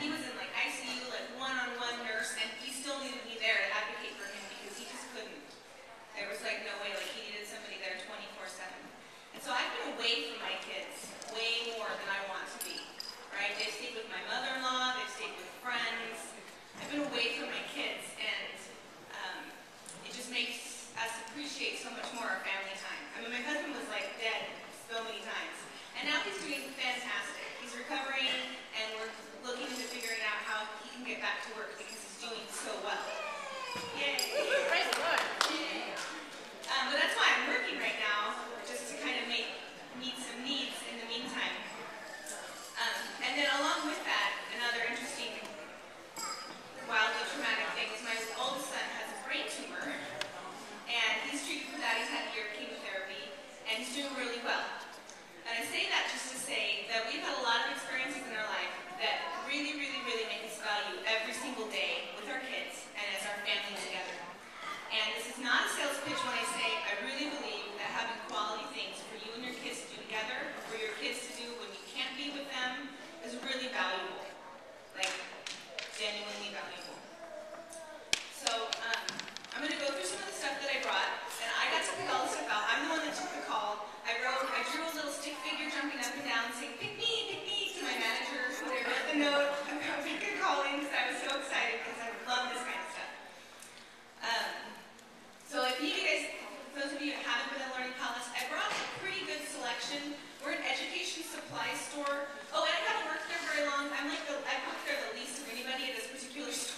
he was in like ICU, like one-on-one nurse, and he still needed me there to advocate for him because he just couldn't. There was like no way, like he needed somebody there 24/7. And so I've been away from my kids way more than I want to be, right? They've stayed with my mother-in-law, they've stayed with friends. I've been away from my kids, and it just makes us appreciate so much more our family time. I mean, my husband was like dead so many times, and now he's doing fantastic. He's recovering, and we're looking into figuring out how he can get back to work because he's doing so well. Yay! Praise the Lord. But that's why I'm working right now, just to kind of meet some needs in the meantime. And then along with that, another interesting, wildly traumatic thing is my oldest son has a brain tumor, and he's treated for that. He's had a year of chemotherapy, and he's doing really well. And I say that just to say that we've had a lot of experiences in our life that really, really, really make us value every single day with our kids and as our family together. And this is not a sales pitch when I say I really believe that having quality things for you and your kids to do together, for your kids to do when you can't be with them, is really valuable. Like, genuinely valuable. So, I'm going to go through some of the stuff that I brought, and I got to pick all the stuff out. I'm the one that took the call. I drew a little stick figure jumping up and down saying, pick me, to my manager, when I wrote the note about Becca calling, because I was so excited because I love this kind of stuff. So if you guys, those of you who haven't been in Learning Palace, I brought a pretty good selection. We're an education supply store. Oh, and I haven't worked there very long. I've worked there the least of anybody at this particular store.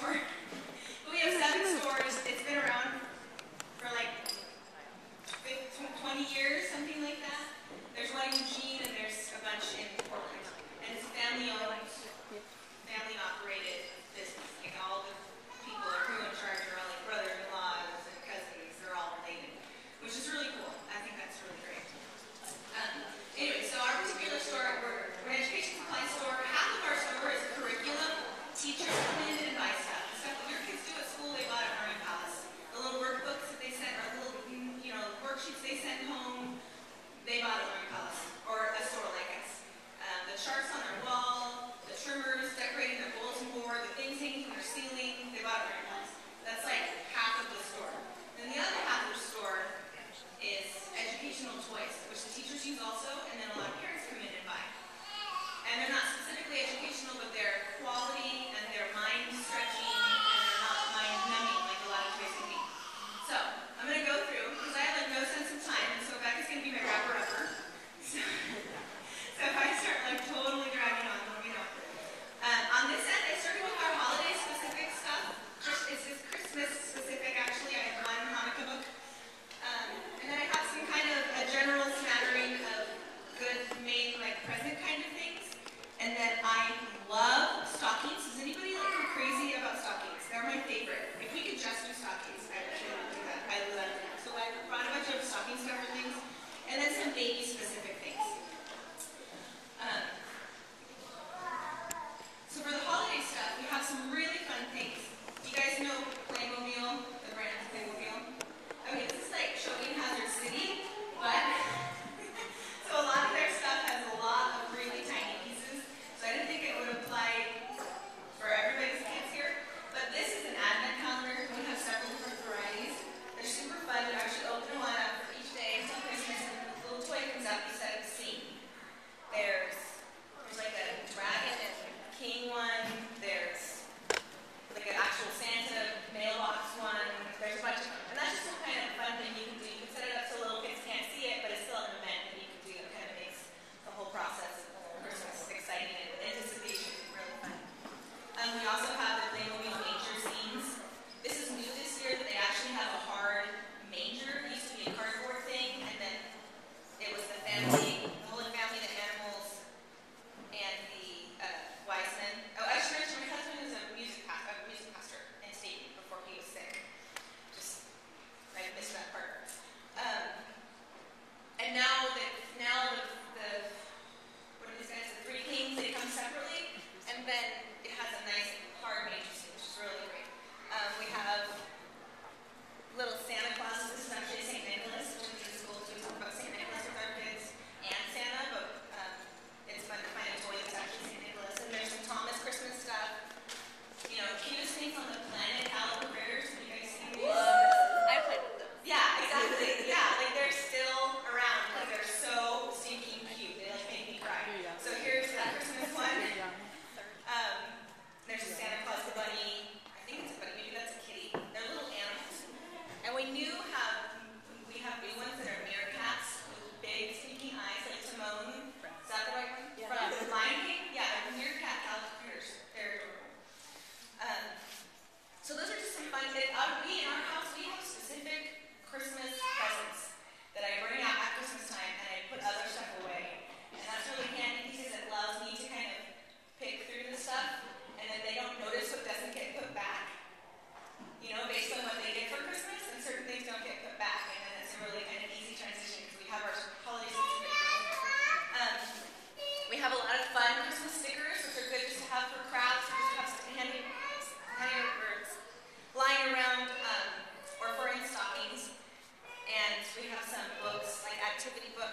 And we have new ones that are meerkats with big sneaking eyes, like Timon. Is that the right one? Yeah. From Lion King? Yeah, they're meerkat alligators. They're adorable. So those are just some fun things. We, in our house, we have specific Christmas presents that I bring out at Christmas time and I put other stuff away. And that's really handy because it allows me to kind of pick through the stuff and then they don't notice what doesn't get put back. You know, based on what they get for Christmas, and certain things don't get put back. And then it's a really kind of easy transition because we have our holiday specific things. We have a lot of fun Christmas stickers, which are good just to have for crafts or just to have handy birds lying around or for in stockings. And we have some books, like activity books.